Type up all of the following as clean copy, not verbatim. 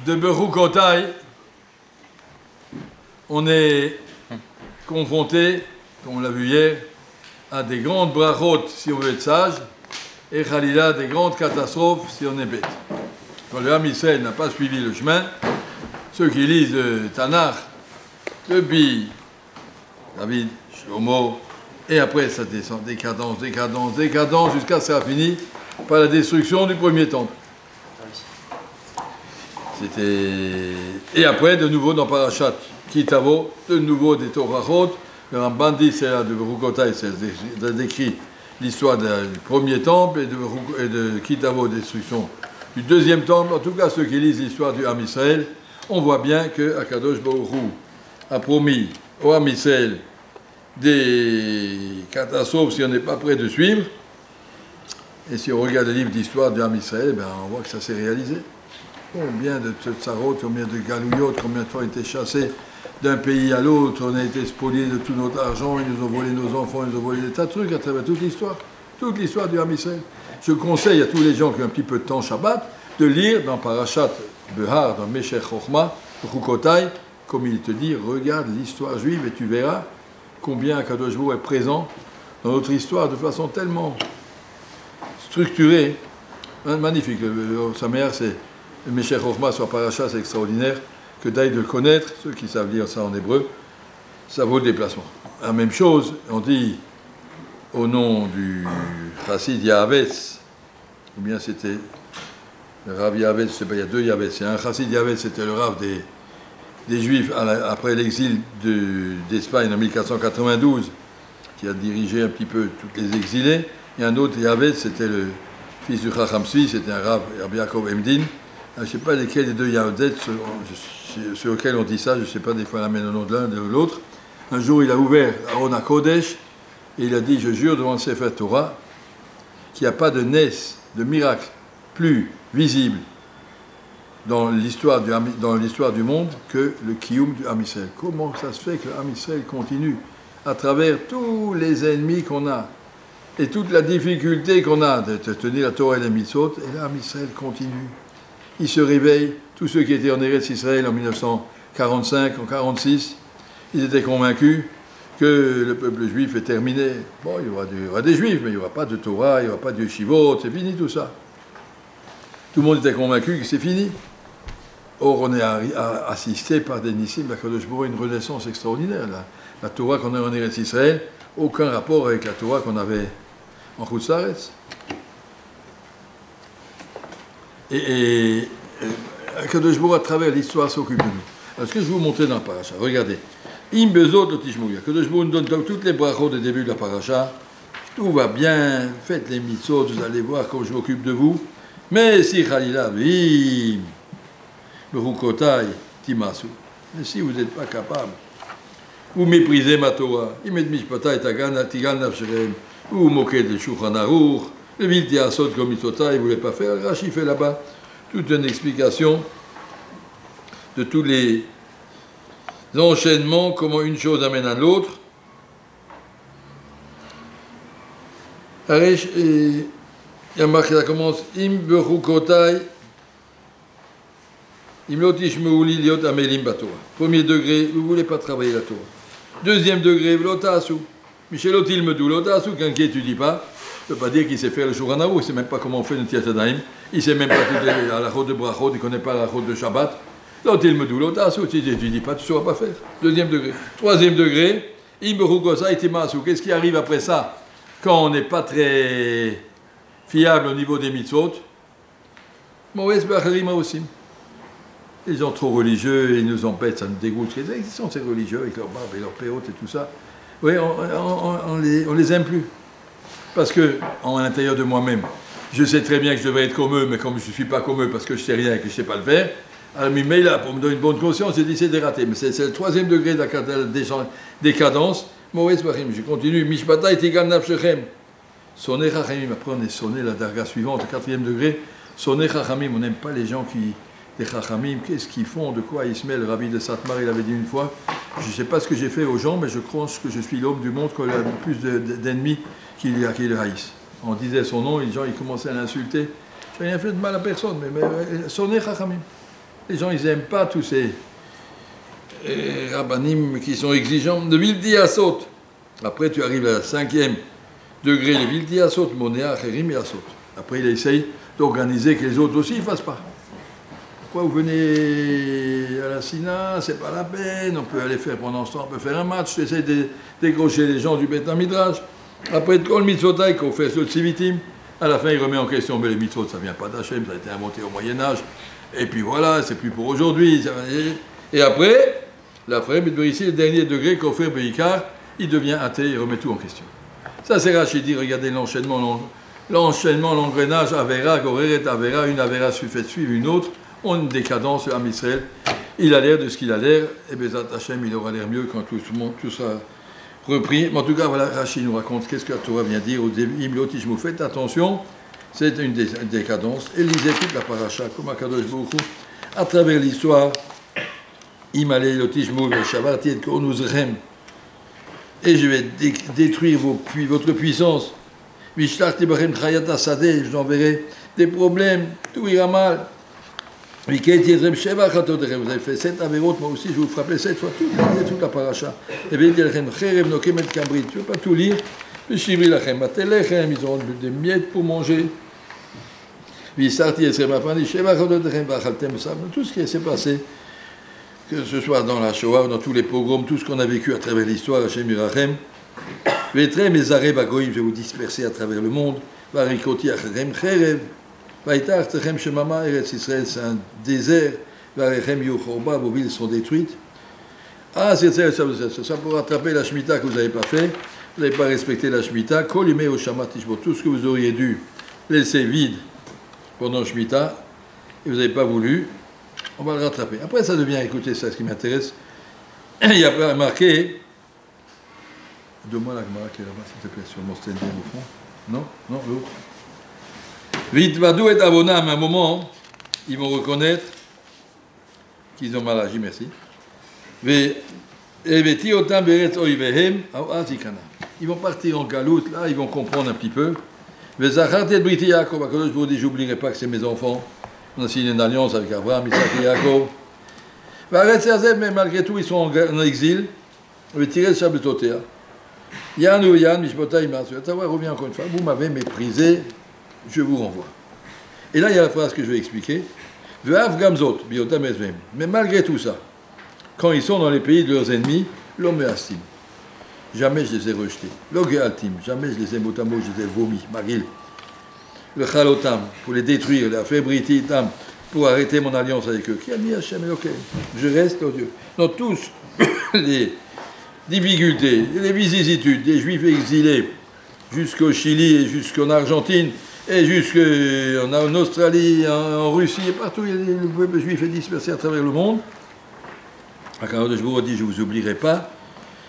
de Berukotai, on est confronté, comme on l'a vu hier, à des grandes brachot si on veut être sage, et Khalila, des grandes catastrophes si on est bête. Quand le Ham Israël n'a pas suivi le chemin, ceux qui lisent le Tanakh, depuis David, Shlomo, et après ça descend, décadence, décadence, décadence, jusqu'à ce que ça a fini par la destruction du premier temple. Et après, de nouveau dans Parashat Kitavo, de nouveau des Torahot, le Ramban dit, c'est là de Berukotai, c'est décrit l'histoire du premier temple et de Kitavo, destruction du deuxième temple. En tout cas, ceux qui lisent l'histoire du Ham Israël, on voit bien que Akadosh Baruch Hu a promis au Ham Israël des catastrophes si on n'est pas prêt de suivre. Et si on regarde le livre d'histoire du Ham Israël, ben on voit que ça s'est réalisé. Combien de tsarot, combien de galouillotes, combien de fois on a été chassés d'un pays à l'autre, on a été spoliés de tout notre argent, ils nous ont volé nos enfants, ils nous ont volé des tas de trucs à travers toute l'histoire du Ham Israël. Je conseille à tous les gens qui ont un petit peu de temps Shabbat de lire dans Parashat Behar, dans Meshech Chochma, Berukotai, comme il te dit, regarde l'histoire juive et tu verras combien Akadosh Baruch Hu est présent dans notre histoire de façon tellement structurée, magnifique. Sa mère, c'est le Meshech Chochma sur Parashat, c'est extraordinaire, que d'aille de connaître, ceux qui savent lire ça en hébreu, ça vaut le déplacement. La même chose, on dit au nom du Chassid Yahavetz, ou bien c'était le Rav Yahavetz, il y a deux Yahavetz, un Chassid Yahavetz, c'était le Rav des Juifs après l'exil d'Espagne en 1492, qui a dirigé un petit peu tous les exilés, et un autre Yahavetz, c'était le fils du Chacham suisse, c'était un Rav Yaakov Emdin. Je ne sais pas lesquels des deux Yahavetz sur lesquels on dit ça, je ne sais pas, des fois on amène le nom de l'un, de l'autre. Un jour, il a ouvert Aron HaKodesh, et il a dit, je jure devant le Sefer Torah, qu'il n'y a pas de nes, de miracle plus visible dans l'histoire du monde que le Kiyum du Ham Israël. Comment ça se fait que le Ham Israël continue à travers tous les ennemis qu'on a et toute la difficulté qu'on a de tenir la Torah et les mitzvot, et le Ham Israël continue. Il se réveille, tous ceux qui étaient en Eretz Israël en 1945, en 1946, ils étaient convaincus que le peuple juif est terminé. Bon, il y aura des juifs, mais il n'y aura pas de Torah, il n'y aura pas de yeshivot, c'est fini tout ça. Tout le monde était convaincu que c'est fini. Or, on est assisté par des nissim, la Kadosh Baruch Hu, une renaissance extraordinaire. La Torah qu'on a en Eretz Israël, aucun rapport avec la Torah qu'on avait en Chutz La'aretz. Et Kadosh Baruch Hu, à travers l'histoire, s'occupe de nous. Alors, ce que je vais vous montrer dans la paracha, regardez. Im bezot lo tishmouya. Kadosh Baruch Hu nous donne toutes les brachot du début de la paracha. Tout va bien, faites les mitzvot, vous allez voir comment je m'occupe de vous. Mais si Khalila, vim, Berukotai, timasu. Mais si vous n'êtes pas capable, vous méprisez ma Torah, imet mishpatai tigan nafsherem, vous moquez de Shulchan Aruch, le vilti asot comme mitotai, vous ne voulez pas faire. Rashi fait là-bas toute une explication de tous les enchaînements, comment une chose amène à l'autre. Il y a marqué, ça commence, Im berukotai, im lotishmeuli liot amelim batora. Premier degré, vous ne voulez pas travailler la Torah. Deuxième degré, lotasu. Michelotil medou, lotasu, quelqu'un qui n'étudie pas, ne peut pas dire qu'il sait faire le Shulchan Aruch, il ne sait même pas comment on fait le Tiatadaim, il ne sait même pas à la route de Brachot, il ne connaît pas la route de Shabbat. Lotil medou, lotasu, si tu n'étudies pas, tu ne sauras pas faire. Deuxième degré. Troisième degré, im berukotai timasu. Qu'est-ce qui arrive après ça? Quand on n'est pas très fiable au niveau des mitzvot, Moïse Bacharim aussi. Ils sont trop religieux, ils nous embêtent, ça nous dégoûte. Ils sont ces religieux avec leur barbe et leur péote et tout ça. Oui, on les aime plus. Parce que, à l'intérieur de moi-même, je sais très bien que je devrais être comme eux, mais comme je ne suis pas comme eux parce que je ne sais rien et que je ne sais pas le faire, alors mais là, pour me donner une bonne conscience, j'ai dit c'est dératé. Mais c'est le troisième degré de la décadence. Moïse Bacharim, je continue. Mishpata et tigan nafshechem. Sonné Chachamim, après on est sonné la darga suivante, au 4e degré. Sonné Chachamim, on n'aime pas les gens qui. Les Chachamim, qu'est-ce qu'ils font? De quoi ils se mêlent? Le rabbi de Satmar, il avait dit une fois, je ne sais pas ce que j'ai fait aux gens, mais je crois que je suis l'homme du monde qui a le plus d'ennemis qui le haïssent. On disait son nom, les gens ils commençaient à l'insulter. Je n'ai rien fait de mal à personne, mais sonné Chachamim. Les gens, ils n'aiment pas tous ces rabbanim qui sont exigeants. De Vildi Asot. Après, tu arrives à la 5e degré de Vildi Asot, Monéa, Cherim et Asot. Après, il essaye d'organiser que les autres aussi ne fassent pas. Pourquoi vous venez à la Sina, c'est pas la peine, on peut aller faire pendant ce temps, on peut faire un match, tu essaies de décrocher les gens du Beth Midrash. Après, Kol Mitzvotai, qu'on fait le Tzivitim, à la fin, il remet en question, mais les mitzvot, ça vient pas d'Hachem, ça a été inventé au Moyen-Âge, et puis voilà, c'est plus pour aujourd'hui. Et après, la frère, ici, le dernier degré, qu'on fait Beikar, il devient athée, il remet tout en question. Ça, c'est Rachidi, regardez l'engrenage, Avera, Goreret, Avera, une Avera fait suivre une autre. On a une décadence à Israël. Il a l'air de ce qu'il a l'air, et Bezat Hashem, il aura l'air mieux quand tout sera repris. Mais en tout cas, voilà, Rachid nous raconte qu'est-ce que la Torah vient dire au début. Faites attention, c'est une décadence. Et lisez toute la paracha, comme Akadosh Baruch Hu, à travers l'histoire. Imalei lotishmu Shabbat et konuzrem. Et je vais détruire votre puissance. Vishlachti bachem chayat asadeh, je vous enverrai des problèmes, tout ira mal. Vous avez fait 7 avérotes, moi aussi je vais vous frapper 7 fois, toute la paracha. Et bien, tu ne veux pas tout lire. Ils auront des miettes pour manger. Tout ce qui s'est passé, que ce soit dans la Shoah ou dans tous les pogroms, tout ce qu'on a vécu à travers l'histoire, Hashem Yirachem. Je vais vous disperser à travers le monde. Israël, c'est un désert. Vos villes sont détruites. Ah, c'est ça pour rattraper la Shemitah que vous n'avez pas fait. Vous n'avez pas respecté la Shemitah. Tout ce que vous auriez dû laisser vide pendant Shemitah, et vous n'avez pas voulu, on va le rattraper. Après, ça devient, écoutez, ça, ce qui m'intéresse. Il y a marqué. Donne-moi la Gemara qui est là-bas, s'il te plaît, sur mon stand au fond. Non, l'autre. Vitvadou et Avonam, à un moment, ils vont reconnaître qu'ils ont mal agi, merci. Ils vont partir en galoute, là, ils vont comprendre un petit peu. J'oublierai pas que c'est mes enfants. On a signé une alliance avec Abraham, Isaac et Yaakov. Mais malgré tout, ils sont en exil. Yann ou Yann, Mishpotaï, revient encore une fois. Vous m'avez méprisé. Je vous renvoie. Et là, il y a la phrase que je vais expliquer. Mais malgré tout ça, quand ils sont dans les pays de leurs ennemis, l'homme astim. Jamais je les ai rejetés. L'ogé altim. Jamais je les ai motamo, je les ai vomis. Magil. Le chalotam, pour les détruire. La fébrité tam, pour arrêter mon alliance avec eux. Qui a mis Hachem et ok. Je reste au Dieu. Dans tous les difficultés, les vicissitudes des Juifs exilés jusqu'au Chili et jusqu'en Argentine, et jusqu'en Australie, en Russie, et partout, le peuple juif est dispersé à travers le monde. Akadosh Baruch Hu dit, je ne vous oublierai pas.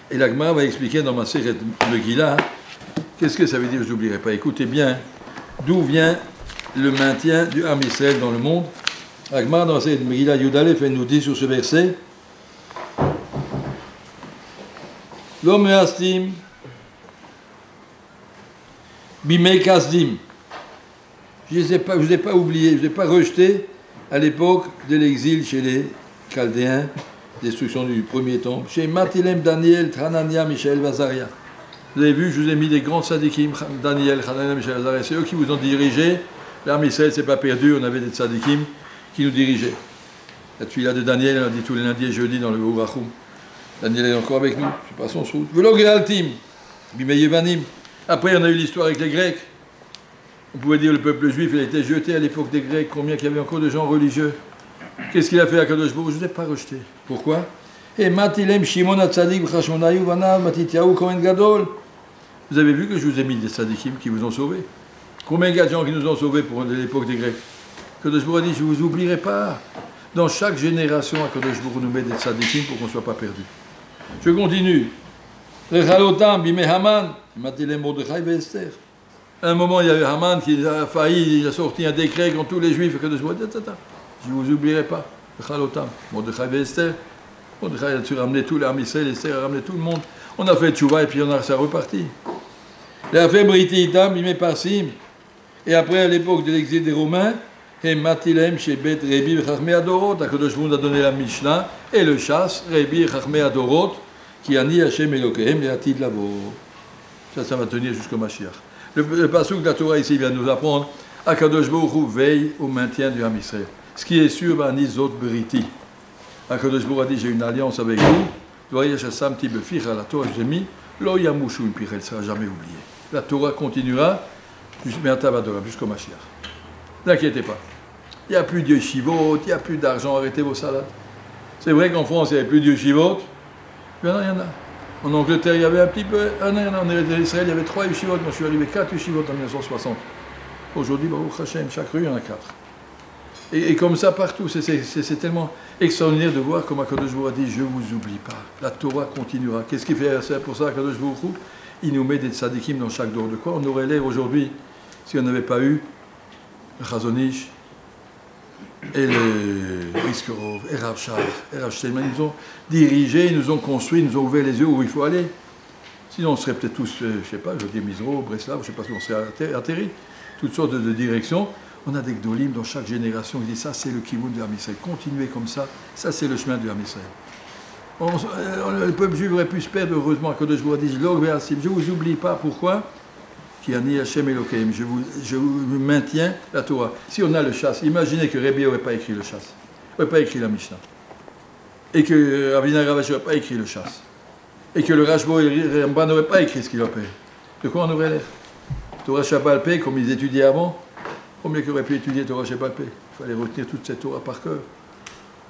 Et l'Agma va expliquer dans ma série de Gila, qu'est-ce que ça veut dire, je ne vous oublierai pas. Écoutez bien, d'où vient le maintien du Ham Israël dans le monde. L'Agma, dans cette Gila Yudalef, elle nous dit sur ce verset, l'homme astim, bimei kasdim. Je ne vous ai pas oublié, je ne vous ai pas rejeté à l'époque de l'exil chez les Chaldéens, destruction du premier temple, chez Matilem, Daniel, Hanania, Michel, Vazaria. Vous avez vu, je vous ai mis des grands tzadikim, Daniel, Hanania, Michel, Vazaria, c'est eux qui vous ont dirigé. L'armée Israël ne s'est pas perdue, on avait des tzadikim qui nous dirigeaient. La tuila de Daniel, on a dit tous les lundis et jeudis dans le Ourachum. Daniel est encore avec nous, je passe son route. Velogé Altim, Bimeyevanim. Après, on a eu l'histoire avec les Grecs. On pouvait dire que le peuple juif il a été jeté à l'époque des Grecs. Combien qu'il y avait encore de gens religieux? Qu'est-ce qu'il a fait à Kadosh Baruch Hu? Je ne l'ai pas rejeté. Pourquoi? Et Matilem Shimon Hatzadik Chashmonayu Vanav Matityahu Kohen Gadol. Vous avez vu que je vous ai mis des tzadikim qui vous ont sauvés. Combien il y a de gens qui nous ont sauvés pour l'époque des Grecs? Kadosh Baruch Hu a dit, je ne vous oublierai pas. Dans chaque génération, Kadosh Baruch Hu nous met des tzadikim pour qu'on ne soit pas perdu. Je continue. Rechalotam Bimei Haman Matilem Mordechai Esther. À un moment, il y avait Haman qui a failli, il a sorti un décret contre tous les Juifs. Je ne vous oublierai pas. Chalotam, Mordechai et Esther. Mordechai a ramené tout l'armée Israël, Esther a ramené tout le monde. On a fait tchouva et puis ça reparti. Il a fait Briti Itam, il met Parsim. Et après, à l'époque de l'exil des Romains, Matilem chez Bet Rebi Chachmei Adorot. Akadosh Baruch Hu nous a donné la Mishnah et le chasse, Rebi Chachmei Adorot, qui a ni Hashem Elokehem et Atid Lavo. Ça va tenir jusqu'au Mashiach. Le passage de la Torah ici vient nous apprendre Akadosh Baruch Hu veille au maintien du Ham Israël. Ce qui est sûr, va ni zot beriti. Akadosh Baruch Hu a dit j'ai une alliance avec vous. Doyer Shassam Tibefich à la Torah, je mis Lo Yamushu Impir, elle ne sera jamais oubliée. La Torah continuera jusqu'au Mashiach. N'inquiétez pas. Il n'y a plus de yeshivot, il n'y a plus d'argent, arrêtez vos salades. C'est vrai qu'en France, il n'y avait plus de yeshivot. Maintenant, il y en a. En Angleterre, il y avait un petit peu. En Israël, il y avait 3 yeshivot. Moi, je suis arrivé 4 yeshivot en 1960. Aujourd'hui, Baruch Hashem, chaque rue, il y en a 4. Et comme ça, partout. C'est tellement extraordinaire de voir comme Akadosh Baruch Hu a dit je ne vous oublie pas. La Torah continuera. Qu'est-ce qu'il fait pour ça, Akadosh Baruch Hu? Il nous met des tzadikim dans chaque dor. De quoi on aurait l'air aujourd'hui si on n'avait pas eu le Chazon Ish et le Riskerov, et Rav Shach, et Rav Steinman. Ils nous ont dirigés, ils nous ont construits, ils nous ont ouvert les yeux où il faut aller. Sinon, on serait peut-être tous, je ne sais pas, je dis Misro, Breslav, je ne sais pas si on serait atterri. Toutes sortes de directions. On a des Gdolim dans chaque génération qui disent ça, c'est le Kivun de Ham Israël. Continuez comme ça c'est le chemin de Ham Israël. Le peuple juif aurait pu se perdre, heureusement, que je vous dis, je ne vous oublie pas, pourquoi? Qui a ni Hashem Elokeim, je vous maintiens la Torah. Si on a le chasse, imaginez que Rebbe n'aurait pas écrit le chasse, n'aurait pas écrit la Mishnah, et que Ravina Ravash n'aurait pas écrit le chasse, et que le Rashbo et le Ramban n'auraient pas écrit ce qu'il a fait. De quoi on aurait l'air? Torah Shabbat Pé, comme ils étudiaient avant, combien qu'ils auraient pu étudier Torah Shabbat Pé? Il fallait retenir toute cette Torah par cœur.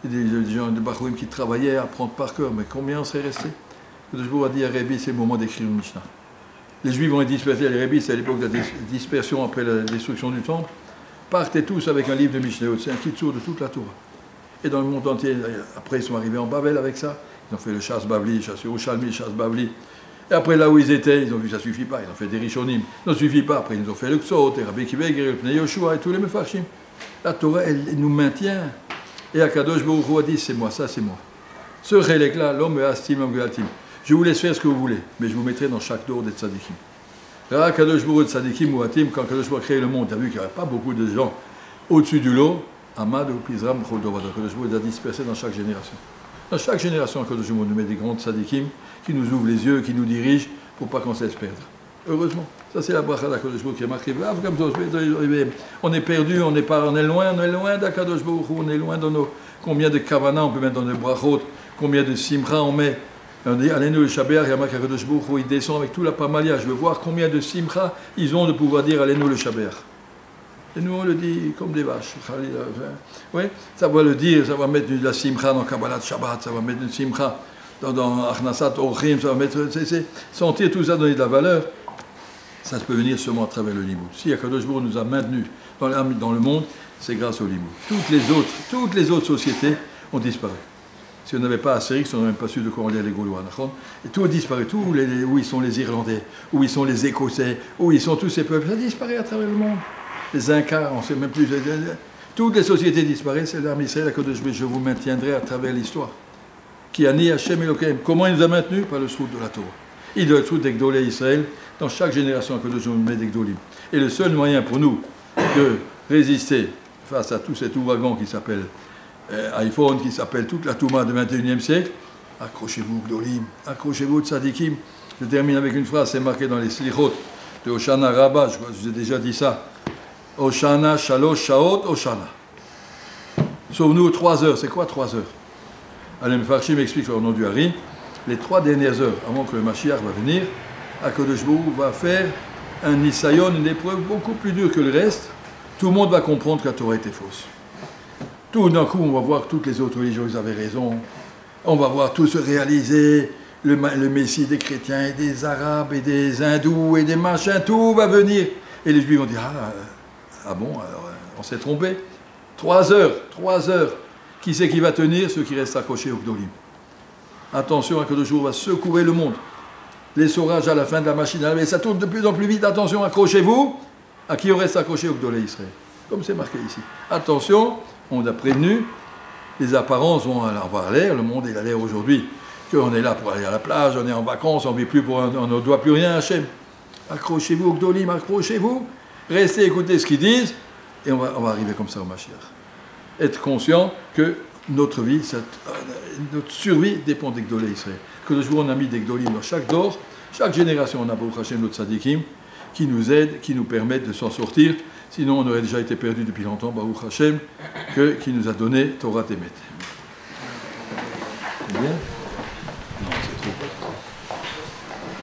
Il y a des gens de Bachouim qui travaillaient à apprendre par cœur, mais combien on serait resté? Je vous ai dit à Rebbe, c'est le moment d'écrire une Mishnah. Les Juifs vont être dispersés, les Rebbe, c'est à l'époque de la dispersion après la destruction du temple. Partez tous avec un livre de Mishnah, c'est un kitsour de toute la Torah. Et dans le monde entier, après ils sont arrivés en Babel avec ça, ils ont fait le chasse Bavli, le chasse Yerushalmi, le chasse Bavli. Et après là où ils étaient, ils ont vu que ça ne suffit pas, ils ont fait des Rishonim, ça ne suffit pas, après ils ont fait le Ksot, et Rabbi Kiveger, le Pnei Yoshua et tous les Mefarshim. La Torah, elle nous maintient. Et Akadosh Baruch Hu a dit, c'est moi, ça c'est moi. Ce relègue-là, l'homme astim, l'homme galatim. Je vous laisse faire ce que vous voulez, mais je vous mettrai dans chaque dor des tzadikim. Là, Akadosh Baruch Hu tzadikim ou atim, quand Akadosh Baruch Hu a créé le monde, il a vu qu'il n'y avait pas beaucoup de gens au-dessus du lot. Amad ou Pizram, Choldovat. Akadosh Baruch Hu les a dispersés dans chaque génération. Dans chaque génération, Akadosh Baruch Hu nous met des grands tzadikim qui nous ouvrent les yeux, qui nous dirigent pour pas qu'on se laisse perdre. Heureusement. Ça, c'est la bracha d'Akadosh Baruch Hu qui est marquée. On est perdu, on est loin d'Akadosh Baruch Hu, on est loin dans nos. Combien de kavana on peut mettre dans nos brachot, combien de simcha on met. On dit, allez-nous le Shabbat, il y a marqué Akadosh Baruch Hu, il descend avec tout la pamalia. Je veux voir combien de simcha ils ont de pouvoir dire, allez-nous le Shabbat. Et nous, on le dit comme des vaches. Oui, ça va le dire, ça va mettre de la simcha dans Kabbalat Shabbat, ça va mettre une simcha dans Achnasat Orchim, ça va mettre. Sentir tout ça, donner de la valeur. Ça peut venir seulement à travers le Limoud. Si Akadosh Baruch Hu nous a maintenus dans le monde, c'est grâce au Limoud. Toutes les autres sociétés ont disparu. Si on n'avait pas Astérix, on n'aurait même pas su de quoi on lire les Gaulois. Et tout a disparu. Où ils sont les Irlandais, où ils sont les Écossais, où ils sont tous ces peuples, ça disparaît à travers le monde. Les Incas, on ne sait même plus. Toutes les sociétés disparaissent. C'est l'armée Israël, Akadosh Baruch Hu, je vous maintiendrai à travers l'histoire. Qui a ni Hashem Elokeim. Comment il nous a maintenus? Par le srout de la Torah. Il doit être des Gdolei Israël. Dans chaque génération, Akadosh Baruch Hu met des Gdolim. Et le seul moyen pour nous de résister face à tout cet ouragan qui s'appelle iPhone, qui s'appelle toute la Touma du 21e siècle, accrochez-vous Gdolim, accrochez-vous Tzadikim. Je termine avec une phrase, c'est marqué dans les Slichot de Hoshana Rabbah, je vous ai déjà dit ça. Hoshana Shalosh Shaot Hoshana. Sauve-nous 3 heures. C'est quoi 3 heures? Alain Farshim explique au nom du Hari, les 3 dernières heures avant que le Mashiach va venir, Akadosh Baruch Hu va faire un Nisayon, une épreuve beaucoup plus dure que le reste. Tout le monde va comprendre que la Torah était fausse. Tout d'un coup, on va voir que toutes les autres religions, ils avaient raison. On va voir tout se réaliser. Le Messie des chrétiens et des Arabes et des Hindous et des machins, tout va venir. Et les Juifs vont dire, ah bon, alors on s'est trompé. 3 heures. Qui c'est qui va tenir? Ceux qui restent accrochés au Gdolim. Attention, Akadosh Baruch Hu va secouer le monde. L'essorage à la fin de la machine, mais ça tourne de plus en plus vite. Attention, accrochez-vous. À qui on reste accroché au Gdolei Israël? Comme c'est marqué ici. Attention, on a prévenu. Les apparences vont avoir l'air. Le monde, il a l'air aujourd'hui qu'on est là pour aller à la plage, on est en vacances, on ne doit plus rien à Hachem. Accrochez-vous au Gdolim, accrochez-vous. Restez, écoutez ce qu'ils disent. Et on va arriver comme ça au Mashiach. Être conscient que notre vie, notre survie dépend des Gdolei Israël. Que le jour on a mis des Gdolim dans chaque dor, chaque génération on a Baruch Hashem notre tzadikim qui nous aident, qui nous permettent de s'en sortir. Sinon on aurait déjà été perdu depuis longtemps, Baruch Hashem, qui nous a donné Torah Temet. C'est bien.